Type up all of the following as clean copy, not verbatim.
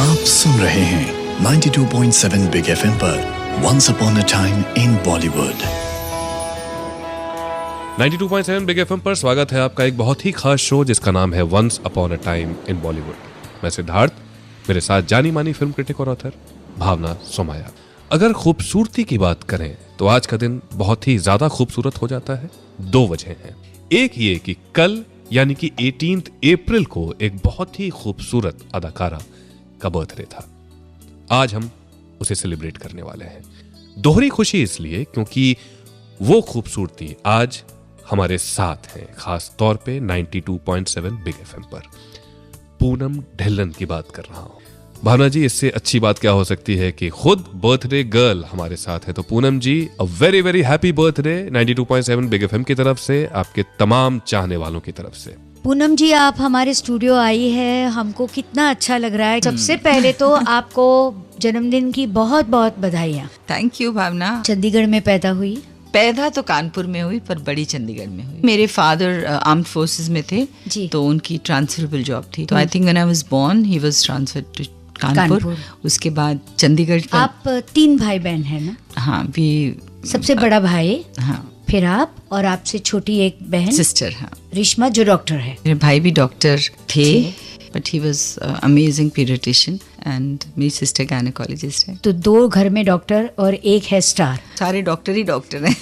आप सुन रहे हैं 92.7 बिग एफएम पर once upon a time in Bollywood. 92.7 big FM पर स्वागत है आपका एक बहुत ही खास शो जिसका नाम है once upon a time in Bollywood. मैं सिद्धार्थ, मेरे साथ जानी मानी फिल्म क्रिटिक और ऑथर भावना सोमाया। अगर खूबसूरती की बात करें तो आज का दिन बहुत ही ज्यादा खूबसूरत हो जाता है। दो वजह हैं। एक ये कि कल यानी कि 18 अप्रैल को एक बहुत ही खूबसूरत अदाकारा का बर्थडे था। आज हम उसे सेलिब्रेट करने वाले हैं। दोहरी खुशी इसलिए क्योंकि वो खूबसूरती आज हमारे साथ है, खास तौर पे 92.7 बिग एफएम पर। पूनम ढिल्लन की बात कर रहा हूं। भावना जी, इससे अच्छी बात क्या हो सकती है कि खुद बर्थडे गर्ल हमारे साथ है। तो Poonam ji, a very very happy birthday 92.7 big FM की तरफ से, आपके तमाम चाहने वालों की तरफ से। पूनम जी, आप हमारे स्टूडियो आई है, हमको कितना अच्छा लग रहा है। सबसे पहले तो आपको जन्मदिन की बहुत बहुत बधाइयाँ। थैंक यू भावना। चंडीगढ़ में पैदा हुई? पैदा तो कानपुर में हुई पर बड़ी चंडीगढ़ में हुई। मेरे फादर आर्म्ड फोर्सेस में थे जी। तो उनकी ट्रांसफरेबल जॉब थी। तो I think when I was born he was transferred to Kanpur. उसके बाद चंडीगढ़। आप 3 भाई बहन है ना? हाँ, भी सबसे बड़ा भाई, हाँ, फिर आप और आपसे छोटी एक बहन सिस्टर। हाँ, रिश्मा जो डॉक्टर है। मेरे भाई भी डॉक्टर थे but he was amazing paediatrician and मेरी सिस्टर गायनेकोलॉजिस्ट है। तो 2 घर में डॉक्टर और एक है स्टार। सारे डॉक्टर ही डॉक्टर हैं।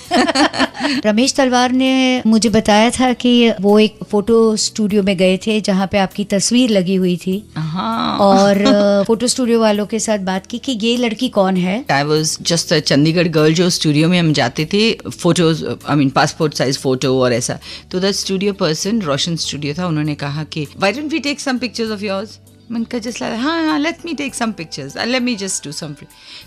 रमेश तलवार ने मुझे बताया था कि वो एक फोटो स्टूडियो में गए थे जहाँ पे आपकी तस्वीर लगी हुई थी। हाँ। और फोटो स्टूडियो वालों के साथ बात की कि ये लड़की कौन है। I was just a Chandigarh girl. जो स्टूडियो में हम जाते थे, photos, I mean passport size photo और ऐसा, तो the studio person, Roshan studio था, उन्होंने कहा कि why don't we take some pictures of yours. मैंने just like, हाँ, let me take some pictures. Let me just do some.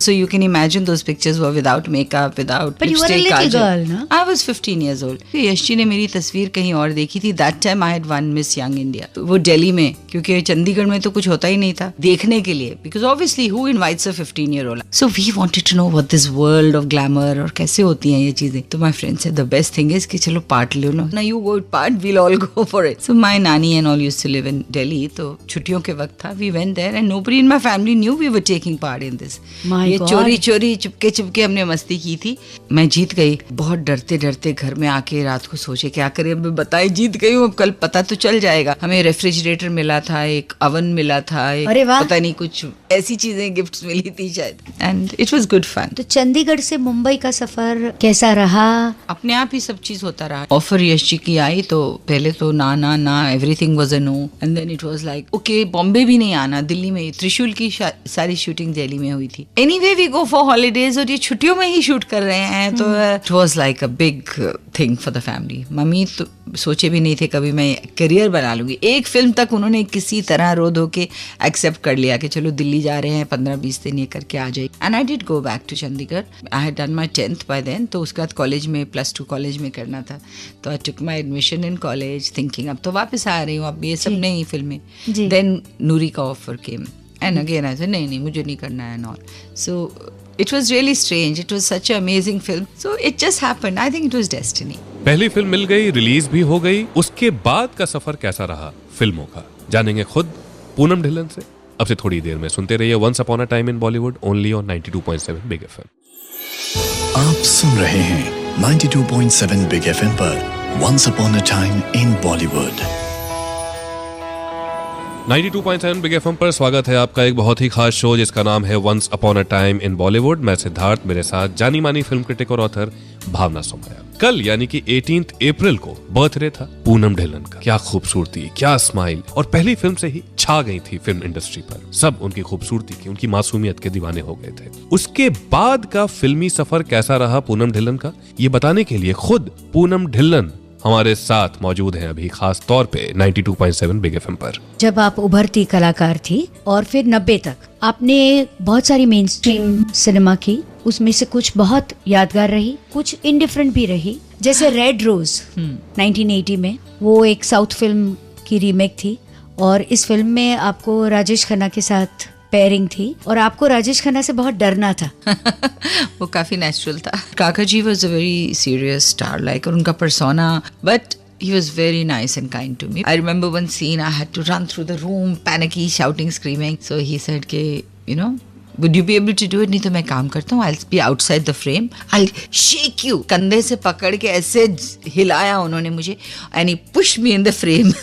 So you can imagine those pictures were without makeup, without But you were a lipstick, little kajal. girl, no? I was 15 years old. Yash ji ने मेरी तस्वीर कहीं और देखी थी। That time I had won Miss Young India. वो दिल्ली में, क्योंकि चंडीगढ़ में तो कुछ होता ही नहीं था देखने के लिए, because obviously who invites a 15-year-old? So we wanted to know what this world of glamour और कैसे होती हैं ये चीजें। तो my friend said the best thing is कि चलो part लो ना। Now you go part, we'll all go for it. So my nanny and all used to live in Delhi. तो छुट्टियों के वक्त था, we went there and nobody in my family knew we were taking part in this. ये चोरी चोरी चुपके चुपके हमने मस्ती की थी। मैं जीत गई। बहुत डरते डरते घर में आके रात को सोचे क्या करें, अब बताए जीत गई हूँ, अब कल पता तो चल जाएगा। हमें रेफ्रिजरेटर मिला था, एक अवन मिला था, एक पता नहीं कुछ ऐसी चीजें गिफ्ट्स मिली थी शायद, and it was good fun. तो चंडीगढ़ से मुंबई का सफर कैसा रहा? अपने आप ही सब चीज होता रहा। ऑफर यश जी की आई तो पहले तो ना ना ना, everything was a no, and then it was like okay, Bombay भी नहीं आना, दिल्ली में। त्रिशूल की सारी शूटिंग दिल्ली में हुई थी। Anyway we go for holidays और ये छुट्टियों में ही शूट कर रहे हैं, तो it was like a big thing for the family. Mummy तो सोचे भी नहीं थे कभी मैं करियर बना लूंगी। एक फिल्म तक उन्होंने किसी तरह रो धो के एक्सेप्ट कर लिया कि चलो दिल्ली जा रहे हैं, 15-20 दिन ये करके आ जाए। And I did go back to Chandigarh. I had done my 10th by then. तो उसके बाद कॉलेज में +2 कॉलेज में करना था, तो I took my admission in college thinking अब तो वापस आ रही हूँ, अब ये सब नहीं फिल्में। देन नूरी का offer came and again I said नहीं मुझे नहीं करना है not. So it was really strange. It was such an amazing film. So it just happened. I think it was destiny. पहली फिल्म मिल गई, रिलीज भी हो गई। उसके बाद का सफर कैसा रहा फिल्मों का, जानेंगे खुद पूनम ढिल्लन से। अब से थोड़ी देर में सुनते रहिए once upon a time in Bollywood, only on 92.7 big FM. आप सुन रहे हैं 92.7 बिग एफएम पर once upon a time in Bollywood. 92.7 big FM पर स्वागत है आपका एक बहुत ही खास शो जिसका नाम है once upon a time in Bollywood. मैं सिद्धार्थ, मेरे साथ जानी मानी फिल्म क्रिटिक और ऑथर भावना सोमाया। कल यानी कि 18 अप्रैल को बर्थडे था पूनम ढिल्लन का। क्या खूबसूरती, क्या स्माइल, और पहली फिल्म से ही छा गई थी फिल्म इंडस्ट्री पर। सब उनकी खूबसूरती की, उनकी मासूमियत के दीवाने हो गए थे। उसके बाद का फिल्मी सफर कैसा रहा पूनम ढिल्लन का, ये बताने के लिए खुद पूनम ढिल्लन हमारे साथ मौजूद हैं अभी, खास तौर पे 92.7 बिग एफएम पर। जब आप उभरती कलाकार थी और फिर 90 तक आपने बहुत सारी मेन स्ट्रीम सिनेमा की, उसमें से कुछ बहुत यादगार रही, कुछ इनडिफरेंट भी रही। जैसे रेड रोज 1980 में, वो एक साउथ फिल्म की रीमेक थी और इस फिल्म में आपको राजेश खन्ना के साथ पेयरिंग थी और आपको राजेश खन्ना से बहुत डरना था। वो काफी नेचुरल था। Kaka ji was a very serious star like, और उनका persona, but he was very nice and kind to me. I remember one scene I had to run through the room, panicky, shouting, screaming. So he said कि you know, would you be able to do it? नहीं तो मैं काम करता हूँ, I'll be outside the frame, I'll shake you. कंधे से पकड़ के ऐसे हिलाया उन्होंने मुझे, and he pushed me in the frame.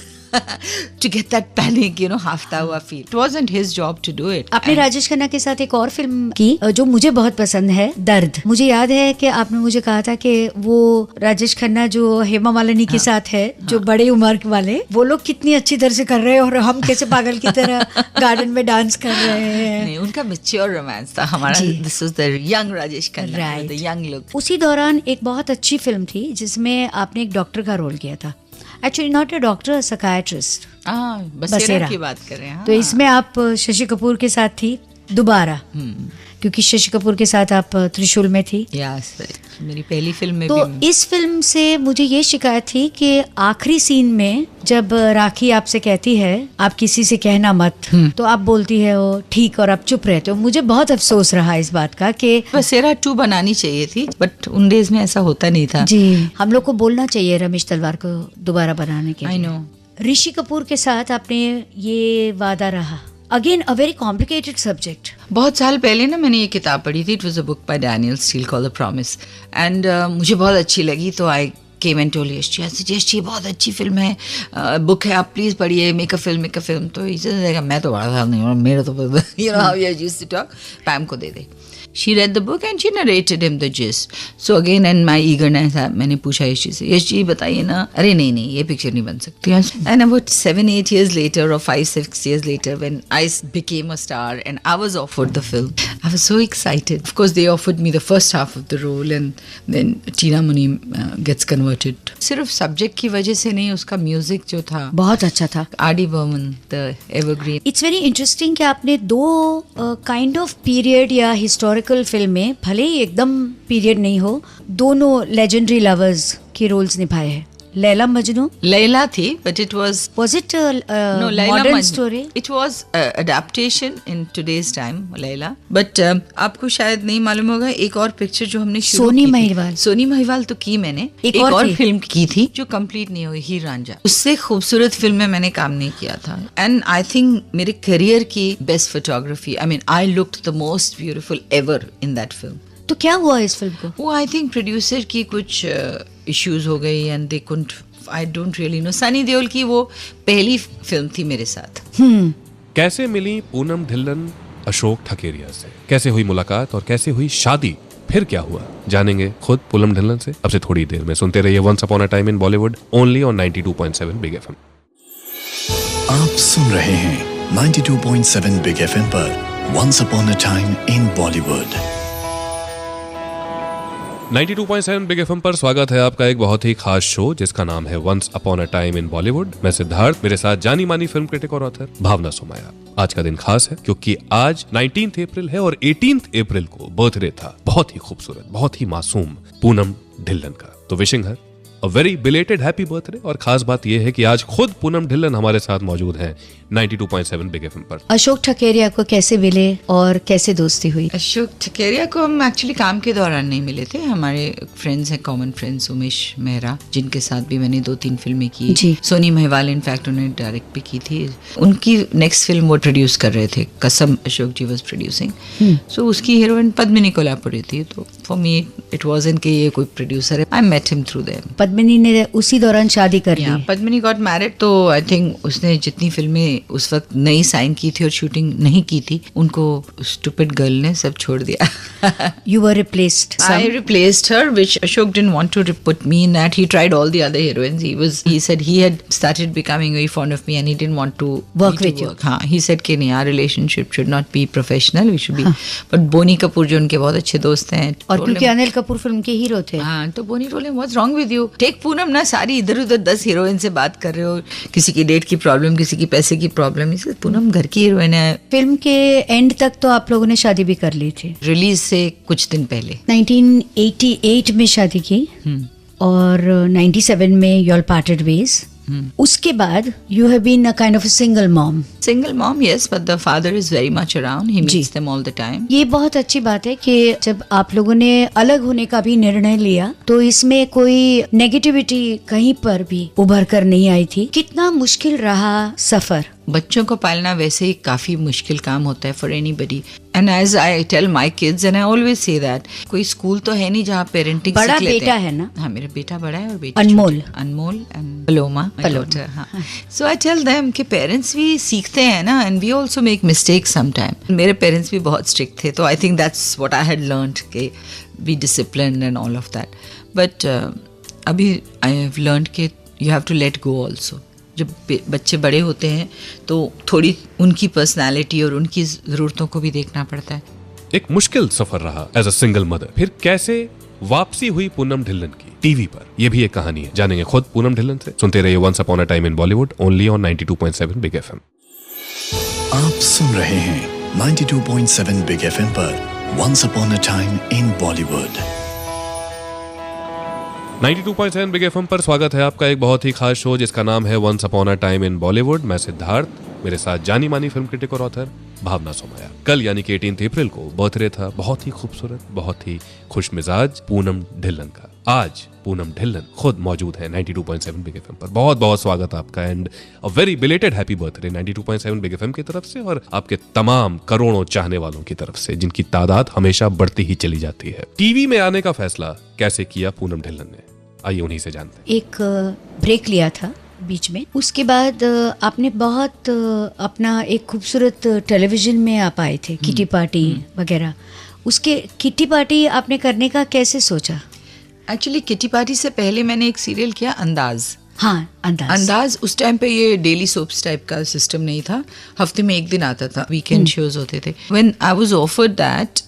To get that panic, you know, हाफता हुआ feel. It wasn't his job to do it. आपने राजेश खन्ना के साथ एक और फिल्म की जो मुझे बहुत पसंद है, दर्द. मुझे याद है कि आपने मुझे कहा था कि वो राजेश खन्ना जो हेमा मालिनी के साथ है, जो बड़े उम्र वाले, वो लोग कितनी अच्छी तरह से कर रहे हैं और हम कैसे पागल की तरह गार्डन में डांस कर रहे हैं. नहीं, उनका मैच्योर रोमांस था. हमारा this was the young Rajesh Khanna, the young look. उसी दौरान एक बहुत अच्छी फिल्म थी जिसमें आपने एक डॉक्टर का रोल किया था. Actually not a doctor, psychiatrist. बसेरा की बात कर रहे हैं. तो इसमें आप शशि कपूर के साथ थी दोबारा, क्योंकि शशि कपूर के साथ आप त्रिशूल में थी. यस, मेरी पहली फिल्म में तो भी. इस फिल्म से मुझे ये शिकायत थी कि आखिरी सीन में जब राखी आपसे कहती है आप किसी से कहना मत, तो आप बोलती है वो ठीक और आप चुप रहते हो. मुझे बहुत अफसोस रहा इस बात का कि बसेरा 2 बनानी चाहिए थी, बट उन डेज में ऐसा होता नहीं था. जी, हम लोग को बोलना चाहिए रमेश तलवार को दोबारा बनाने के लिए. I know. ऋषि कपूर के साथ आपने ये वादा रहा. Again a very complicated subject. बहुत साल पहले ना मैंने ये किताब पढ़ी थी. It was a book by Daniel steel called the promise, and मुझे बहुत अच्छी लगी. तो आई came and told Yash ji बहुत अच्छी फिल्म है, बुक है, आप प्लीज पढ़िए, मेक अ फिल्म. तो इसे मैं तो बड़ा था नहीं, और मेरा तो you know how you used to talk. Pam को दे दे. She read the book and she narrated him the gist. So again, and my eagerness, मैंने पूछा यश जी से, यश जी बताइए ना. अरे नहीं ये पिक्चर नहीं बन सकती. And about 7-8 years later or 5-6 years later, when I became a star and I was offered the film, I was so excited. Of course, they offered me the first half of the role, and then Tina Muni gets converted. सिर्फ subject की वजह से नहीं, उसका music जो था बहुत अच्छा था. R D. Burman, the evergreen. It's very interesting कि आपने दो काइंड ऑफ पीरियड या हिस्टोरिकल फिल्म में, भले ही एकदम पीरियड नहीं हो, दोनों लेजेंडरी लवर्स के रोल्स निभाए हैं. लैला मजनू. लैला थी, but it was it no modern Majnu. story? It was adaptation in today's time, Laila. But आपको शायद नहीं मालूम होगा, एक और पिक्चर जो हमने सोनी महिवाल तो की मैंने. एक और फिल्म की थी जो कंप्लीट नहीं हुई, हीर रांझा. उससे खूबसूरत फिल्म में मैंने काम नहीं किया था. एंड आई थिंक मेरे करियर की best photography, I mean I looked the most beautiful ever in that film. तो क्या हुआ इस फिल्म को? वो आई थिंक प्रोड्यूसर की कुछ इश्यूज हो गई and they couldn't, I don't really know. Sunny Deol की वो पहली फिल्म थी मेरे साथ. कैसे मिली पूनम ढिल्लन अशोक ठकेरिया से? कैसे हुई मुलाकात और कैसे हुई शादी? फिर क्या हुआ जानेंगे खुद पूनम ढिल्लन से अब से थोड़ी देर में. सुनते रहिए once upon a time in Bollywood, only on 92.7 big FM. आप सुन रहे हैं 92.7 बिग एफएम पर once upon a time in Bollywood. 92.7 big FM पर स्वागत है आपका एक बहुत ही खास शो जिसका नाम है once upon a time in Bollywood. मैं सिद्धार्थ, मेरे साथ जानी मानी फिल्म क्रिटिक और ऑथर भावना सोमाया. आज का दिन खास है क्योंकि आज 19 अप्रैल है और 18 अप्रैल को बर्थडे था बहुत ही खूबसूरत, बहुत ही मासूम पूनम ढिल्लन का. तो विशिंग हर अ वेरी बिलेटेड हैप्पी बर्थडे. और खास बात यह है कि आज खुद पूनम ढिल्लन हमारे साथ मौजूद हैं 92.7 बिग एफएम पर. अशोक ठकेरिया को कैसे मिले और कैसे दोस्ती हुई? अशोक ठकेरिया को हम एक्चुअली काम के दौरान नहीं मिले थे. हमारे फ्रेंड्स हैं, कॉमन फ्रेंड्स, उमेश मेहरा, जिनके साथ भी मैंने 2-3 फिल्में की. सोनी महिवाल इनफैक्ट उन्होंने डायरेक्ट भी की थी. उनकी नेक्स्ट फिल्म वो प्रोड्यूस कर रहे थे, कसम अशोक जी वाज प्रोड्यूसिंग. सो उसकी हीरोइन पद्मिनी कोल्हापुरी थी. तो फॉर मी इट वाजंट कि ये कोई प्रोड्यूसर है. I met him through them. Padmini ने उसी दौरान शादी कर ली. Padmini got married. तो आई थिंक उसने जितनी फिल्में उस वक्त नई साइन की थी और शूटिंग नहीं की थी, उनको स्टूपिड गर्ल ने सब छोड़ दिया. You were replaced. I replaced her, which Ashok didn't want to put me in that. He tried all the other heroines. He said he had started becoming very fond of me and he didn't want to work with you. हाँ, he said कि नहीं, our relationship should not be professional. We should be. But Boney Kapoor जो उनके बहुत अच्छे दोस्त हैं, और क्योंकि अनिल कपूर फिल्म के हीरो थे, हाँ, तो बोनी told him, what's wrong with you? Take Poonam ना, सारी इधर उधर 10 हीरोइन से बात कर रहे हो, किसी की डेट की प्रॉब्लम, किसी की पैसे की प्रॉब्लम. इसे पूनम घर की हीरोइन है. फिल्म के एंड तक तो आप लोगों ने शादी भी कर ली थी. रिलीज से कुछ दिन पहले 1988 में शादी की और 97 में यू ऑल पार्टेड वेज. उसके बाद you have been a kind of a single mom. Single mom, yes, but the father is very much around. He जी. meets them all the time. ये बहुत अच्छी बात है कि जब आप लोगों ने अलग होने का भी निर्णय लिया तो इसमें कोई नेगेटिविटी कहीं पर भी उभर कर नहीं आई थी. कितना मुश्किल रहा सफर? बच्चों को पालना वैसे ही काफी मुश्किल काम होता है for anybody. And as I tell my kids and I always say that कोई स्कूल तो है नहीं जहाँ पेरेंटिंग बड़ा सीख लेते बेटा हैं. है ना? हाँ, मेरा बेटा बड़ा है और बेटी अनमोल. छोटी. Anmol and Paloma. हाँ. सो आई टेल देम कि पेरेंट्स भी सीखते हैं ना, and we also make mistakes some time. मेरे पेरेंट्स भी बहुत स्ट्रिक्ट थे, तो I think that's what I had learned कि be disciplined and all of that. But अभी आई हैव लर्न्ड कि you have to let go also. जब बच्चे बड़े होते हैं तो थोड़ी उनकी पर्सनालिटी और उनकी ज़रूरतों को भी देखना पड़ता है. एक मुश्किल सफर रहा एज अ सिंगल मदर. फिर कैसे वापसी हुई पूनम ढिल्लन की टीवी पर, ये भी एक कहानी है. जानेंगे खुद पूनम ढिल्लन से. सुनते रहिए once upon a time in Bollywood only on 92.7 big FM. आप सुन रहे हैं 92.7 बिग एफएम पर once upon a time in Bollywood. 92.7 big FM पर स्वागत है आपका एक बहुत ही खास शो जिसका नाम है once upon a time in Bollywood. मैं सिद्धार्थ, मेरे साथ जानी मानी फिल्म क्रिटिक और ऑथर भावना सोमाया. कल यानी कि 18 अप्रैल को बर्थडे था बहुत ही खूबसूरत, बहुत ही खुश मिजाज पूनम ढिल्लन का. आज पूनम ढिल्लन खुद मौजूद है 92.7 बिग एफएम पर. बहुत बहुत स्वागत आपका and a very belated happy birthday 92.7 big FM की तरफ से और आपके तमाम करोड़ों चाहने वालों की तरफ से, जिनकी तादाद हमेशा बढ़ती ही चली जाती है. टीवी में आने का फैसला कैसे किया पूनम ढिल्लन ने, आइए उन्हीं से जानते हैं. एक ब्रेक लिया था बीच में, उसके बाद आपने बहुत अपना एक खूबसूरत टेलीविजन में आप आए थे, किटी पार्टी वगैरह. उसके किटी पार्टी आपने करने का कैसे सोचा? एक्चुअली किटी पार्टी से पहले मैंने एक सीरियल किया अंदाज. हाँ, अंदाज. उस टाइम पे ये डेली सोप्स टाइप का सिस्टम नहीं था, हफ्ते में एक दिन आता था, वीकेंड शोज होते थे. When I was offered that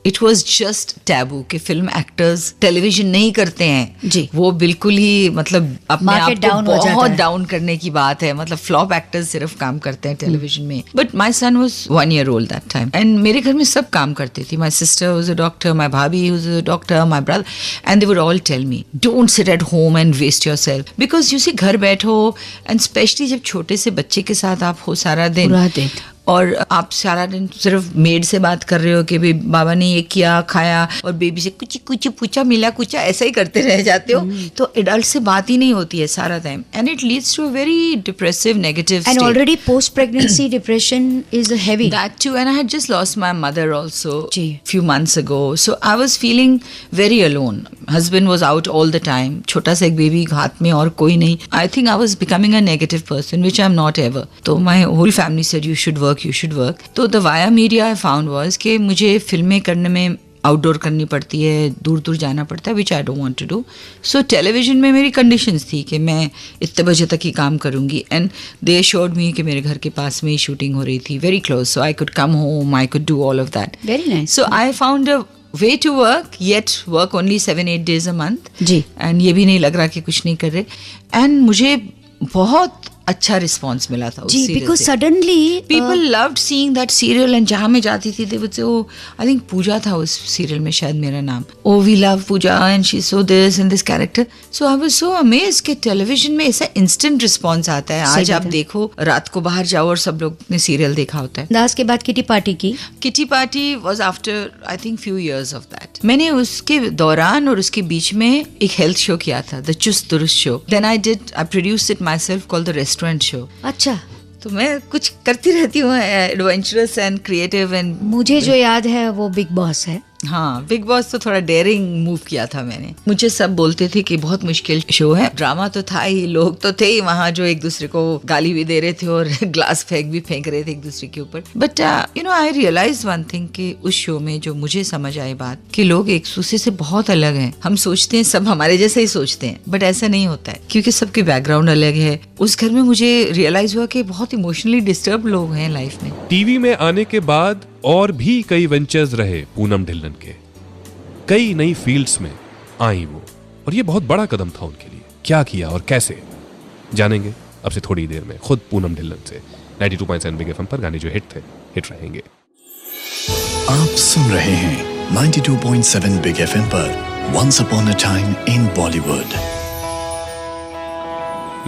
it was just taboo कि फिल्म एक्टर्स टेलीविजन नहीं करते हैं जी. वो बिल्कुल ही मतलब अपने आप Market को down हो जाता बहुत है. डाउन करने की बात है. मतलब फ्लॉप एक्टर्स सिर्फ काम करते हैं टेलीविजन में. But my son was 1 year old that time and मेरे घर में सब काम करते थे. My sister was a doctor, my भाभी was a doctor, my brother, and they would all tell me don't sit at home and waste yourself, because you see घर बैठो एंड स्पेशली जब छोटे से बच्चे के साथ आप हो सारा दिन और आप सारा दिन सिर्फ मेड से बात कर रहे हो कि भाई बाबा ने ये किया खाया, और बेबी से कुछ कुछ पूछा मिला कुछ ऐसा ही करते रह जाते हो. तो एडल्ट से बात ही नहीं होती है सारा time and it leads to a very depressive negative state. And already post pregnancy depression is heavy. That too, and I had just lost my mother also जी. few months ago, so I was feeling very alone. Husband was out all the time, छोटा सा एक baby हाथ में और कोई नहीं. I think I was becoming a negative person, which I'm not ever. तो my whole family said you should work. तो the via media I found was कि मुझे फिल्में करने में आउटडोर करनी पड़ती है, दूर दूर जाना पड़ता है, which I don't want to do. So television में मेरी कंडीशंस थी कि मैं इतने बजे तक ही काम करूंगी एंड दे अश्योर्ड मी कि मेरे घर के पास में ही शूटिंग हो रही थी, very close, so I could come home, I could do all of that. Very nice. So I found a way to work, yet work only 7-8 days a month. जी. And ये भी नहीं लग रहा कि कुछ नहीं कर रहे. एंड मुझे बहुत अच्छा रिस्पॉन्स मिला था उस जी, सीरियल बिकॉज से. Suddenly People loved seeing that serial and जहाँ मैं जाती थी they would say, oh, I think पूजा था उस सीरियल में शायद मेरा नाम. Oh, we love Puja and she's so this and this character. So I was so amazed कि टेलीविजन में ऐसा इंस्टेंट रिस्पॉन्स आता है. आज आप देखो रात को बाहर जाओ और सब लोग ने सीरियल देखा होता है. दास के बाद किटी पार्टी की. Kitty party was after I think few years of that. मैंने उसके दौरान और उसके बीच में एक हेल्थ शो किया था, the Chust Durust show. Then I produced it myself called the restaurant show. अच्छा. तो मैं कुछ करती रहती हूँ एडवेंचरस एंड क्रिएटिव एंड. मुझे जो याद है वो बिग बॉस है. हाँ, बिग बॉस तो थोड़ा डेयरिंग मूव किया था मैंने. मुझे सब बोलते थे कि बहुत मुश्किल शो है. ड्रामा तो था ही, लोग तो थे ही वहाँ जो एक दूसरे को गाली भी दे रहे थे और ग्लास फेंक रहे थे एक दूसरे के ऊपर. But you know I realise one thing कि उस शो में जो मुझे समझ आई बात कि लोग एक दूसरे से बहुत अलग हैं. हम सोचते हैं सब हमारे जैसे ही सोचते हैं, बट ऐसा नहीं होता है क्योंकि सबके बैकग्राउंड अलग है. उस घर में मुझे रियलाइज हुआ कि बहुत इमोशनली डिस्टर्ब लोग हैं लाइफ में. टीवी में आने के बाद और भी कई वेंचर्स रहे पूनम ढिल्लन के. कई नई फील्ड्स में आई वो और ये बहुत बड़ा कदम था उनके लिए. क्या किया और कैसे, जानेंगे अब से थोड़ी देर में खुद पूनम ढिल्लन से. 92.7 बिग एफएम पर गाने जो हिट थे हिट रहेंगे. आप सुन रहे हैं 92.7 बिग एफएम पर once upon a time in Bollywood.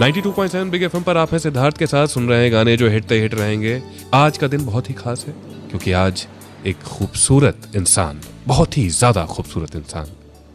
92.7 big FM पर आप हैं सिद्धार्थ के साथ, सुन रहे हैं गाने जो हिट रहेंगे। आज का दिन बहुत ही खास है क्योंकि आज एक खूबसूरत इंसान, बहुत ही ज्यादा खूबसूरत इंसान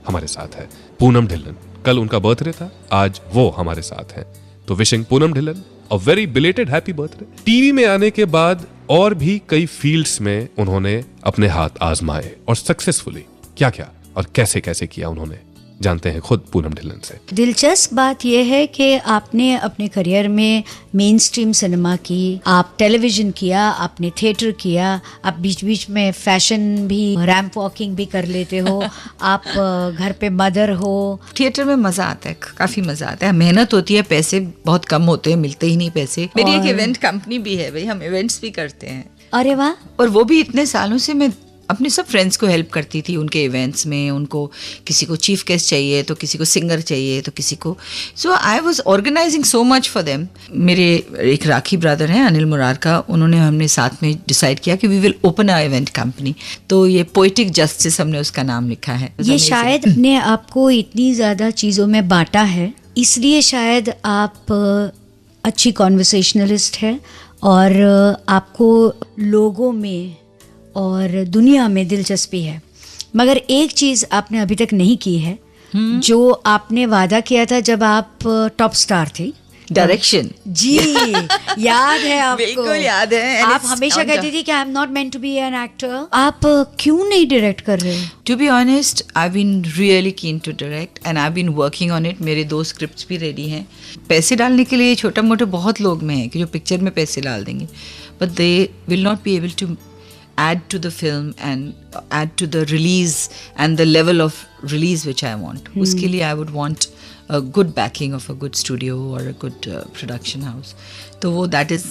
हमारे साथ है, पूनम ढिल्लन। कल उनका बर्थडे था, आज वो हमारे साथ हैं। तो विशिंग पूनम ढिल्लन अ very belated happy birthday. TV में आने के बाद और भी कई फील्ड्स में उन्होंने अपने हाथ आजमाए और सक्सेसफुली क्या और कैसे किया उन्होंने, जानते हैं खुद पूनम ढिल्लन से। दिलचस्प बात यह है कि आपने अपने करियर में मेन स्ट्रीम सिनेमा की, आप टेलीविजन किया, आपने थिएटर किया, आप बीच बीच में फैशन भी, रैंप वॉकिंग भी कर लेते हो, आप घर पे मदर हो। थिएटर में मजा आता है, काफी मजा आता है। मेहनत होती है, पैसे बहुत कम होते हैं, मिलते ही नहीं पैसे। मेरी एक इवेंट कंपनी भी है भाई, हम इवेंट्स भी करते हैं। अरे वाह। और वो भी इतने सालों से मैं अपने सब फ्रेंड्स को हेल्प करती थी उनके इवेंट्स में। उनको किसी को चीफ गेस्ट चाहिए तो किसी को सिंगर चाहिए तो किसी को, so I was organising so much for them. मेरे एक राखी ब्रदर हैं अनिल मुरार का, उन्होंने हमने साथ में डिसाइड किया कि we will open a event company. तो ये पोएटिक जस्टिस हमने उसका नाम लिखा है। ये शायद ने आपको इतनी ज़्यादा चीज़ों में बांटा है, इसलिए शायद आप अच्छी कॉन्वर्सेशनलिस्ट है और आपको लोगों में और दुनिया में दिलचस्पी है। मगर एक चीज़ आपने अभी तक नहीं की है, जो आपने वादा किया था जब आप टॉप स्टार थे, डायरेक्शन। जी याद है आपको? बिल्कुल याद है। आप हमेशा कहती थी कि I am not meant to be an actor. आप क्यों नहीं डायरेक्ट कर रहे? To be honest, I been really keen to direct and I been working on it. मेरे 2 स्क्रिप्ट्स भी रेडी हैं। पैसे डालने के लिए छोटा मोटा बहुत लोग में हैं कि जो पिक्चर में पैसे डाल देंगे, but they will not be able to add to the film and add to the release and the level of release which I want. उसके लिए I would want a good backing of a good studio or a good production house. तो वो that is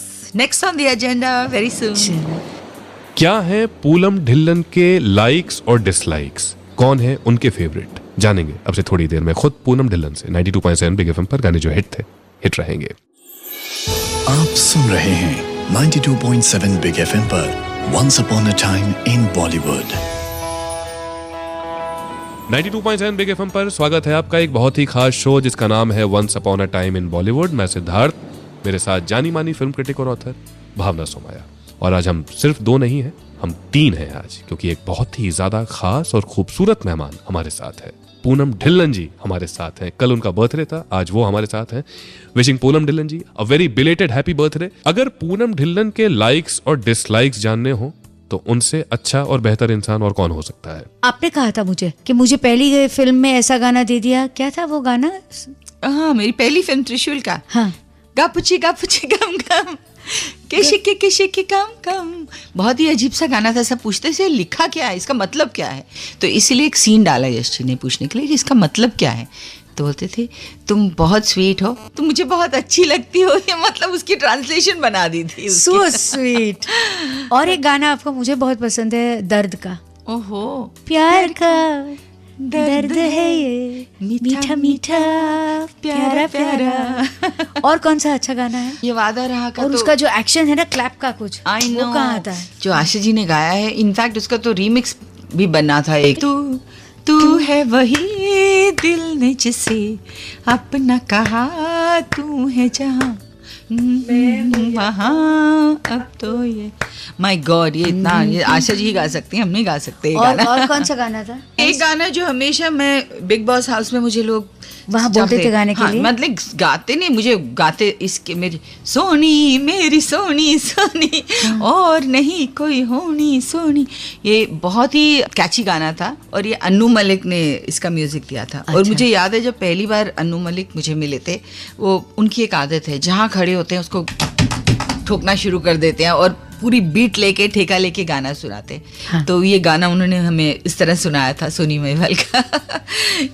next on the agenda very soon. क्या है पूनम ढिल्लन के likes और dislikes, कौन है उनके फेवरेट, जानेंगे अब से थोड़ी देर में खुद पूनम ढिल्लन से। 92.7 बिग एफएम पर गाने जो हिट रहेंगे। आप सुन रहे हैं 92.7 बिग एफएम पर Once Upon a Time in Bollywood। 92.7 big FM पर स्वागत है आपका एक बहुत ही खास शो जिसका नाम है once upon a time in Bollywood. मैं सिद्धार्थ, मेरे साथ जानी मानी फिल्म क्रिटिक और ऑथर भावना सोमाया। और आज हम सिर्फ 2 नहीं हैं, हम 3 हैं आज, क्योंकि एक बहुत ही ज्यादा खास और खूबसूरत मेहमान हमारे साथ है। पूनम ढिल्लन जी हमारे साथ हैं। कल उनका बर्थडे था, आज वो हमारे साथ हैं। Wishing Poonam Dhillon ji a very belated happy birthday. अगर पूनम ढिल्लन के लाइक्स और डिसलाइक्स जानने हो तो उनसे अच्छा और बेहतर इंसान और कौन हो सकता है? आपने कहा था मुझे कि मुझे पहली फिल्म में ऐसा गाना दे दिया, क्या था वो गाना? हाँ, मेरी पहली फिल्म त्रिशूल का। हाँ, गापुची गम गम के कम कम, बहुत ही अजीब सा गाना था। सब पूछते थे लिखा क्या है, इसका मतलब क्या है। तो इसीलिए एक सीन डाला यश जी ने पूछने के लिए कि इसका मतलब क्या है। तो बोलते थे तुम बहुत स्वीट हो, तुम मुझे बहुत अच्छी लगती हो, ये मतलब उसकी ट्रांसलेशन बना दी थी। So sweet. और एक गाना आपका मुझे बहुत पसंद है, दर्द का। ओहो, प्यार का दर्द है ये मीठा मीठा प्यारा प्यारा। और कौन सा अच्छा गाना है? ये वादा रहा का। और तो उसका जो एक्शन है ना क्लैप का कुछ, I know, वो कहाँ आता है? जो आशा जी ने गाया है। इनफैक्ट उसका तो रीमिक्स भी बना था एक। तू है वही दिल ने जिसे अपना कहा, तू है जहाँ वहाँ अब तो ये। माय गॉड, ये इतना, ये आशा जी ही गा सकती हैं, हम नहीं गा सकते ये गाना। और कौन सा गाना था? एक गाना जो हमेशा मैं बिग बॉस हाउस में मुझे लोग वहाँ बोलते थे गाने के लिए। मतलब गाते नहीं, मुझे गाते इसके मेरी सोनी मेरी सोनी सोनी और नहीं कोई होनी सोनी। ये बहुत ही कैची गाना था और ये अन्नू मलिक ने इसका म्यूजिक दिया था। और मुझे याद है जब पहली बार अन्नू मलिक मुझे मिले थे, वो उनकी एक आदत है, जहाँ खड़े होते हैं उसको ठोकना शुरू कर देते हैं और पूरी बीट लेके ठेका लेके गाना सुनाते। हाँ। तो ये गाना उन्होंने हमें इस तरह सुनाया था, सोनी महिवाल का।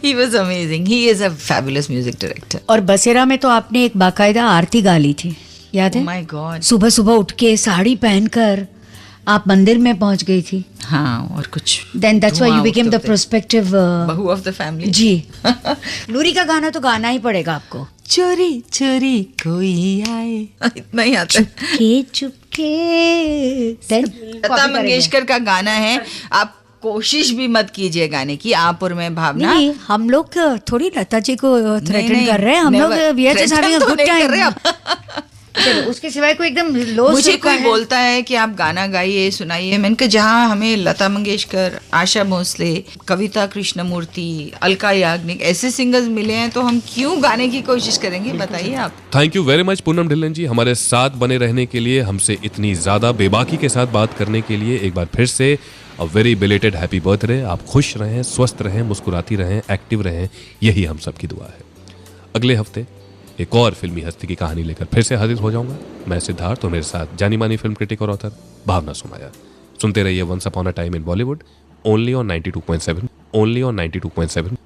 He was amazing, he is a fabulous music director. और बसेरा में तो आपने एक बाकायदा आरती गा ली थी, याद है? माय गॉड, सुबह सुबह उठ के साड़ी पहनकर आप मंदिर में पहुंच गई थी। हाँ, और कुछ then that's why you became the prospective बहू ऑफ द फैमिली। जी। नूरी का गाना तो गाना ही पड़ेगा आपको। चोरी चोरी कोई आए, इतना ही आता है। चुपके। लता मंगेशकर का गाना है, आप कोशिश भी मत कीजिए गाने की, आप और मैं भावना। नहीं, हम लोग थोड़ी लता जी को थ्रेटन कर रहे हैं, हम लोग we are just having a good time. चलो, उसके सिवाय कोई एकदम लो मुझे कोई बोलता है कि आप गाना गाइए, सुनाइए, मैंने कहा जहाँ हमें लता मंगेशकर, आशा भोसले, कविता कृष्णमूर्ति, अलका याग्निक ऐसे सिंगर्स मिले हैं तो हम क्यों गाने की कोशिश करेंगे, बताइए आप। Thank you very much Poonam Dhillon ji, हमारे साथ बने रहने के लिए, हमसे इतनी ज्यादा बेबाकी के साथ बात करने के लिए। एक बार फिर से अ वेरी बिलेटेड हैप्पी बर्थडे। आप खुश रहें, स्वस्थ रहें, मुस्कुराती रहें, एक्टिव रहें, यही हम सबकी दुआ है। अगले हफ्ते एक और फिल्मी हस्ती की कहानी लेकर फिर से हाजिर हो जाऊंगा। मैं सिद्धार्थ और मेरे साथ जानी मानी फिल्म क्रिटिक और ऑथर भावना सोमाया। सुनते रहिए once upon a time in Bollywood, only on 92.7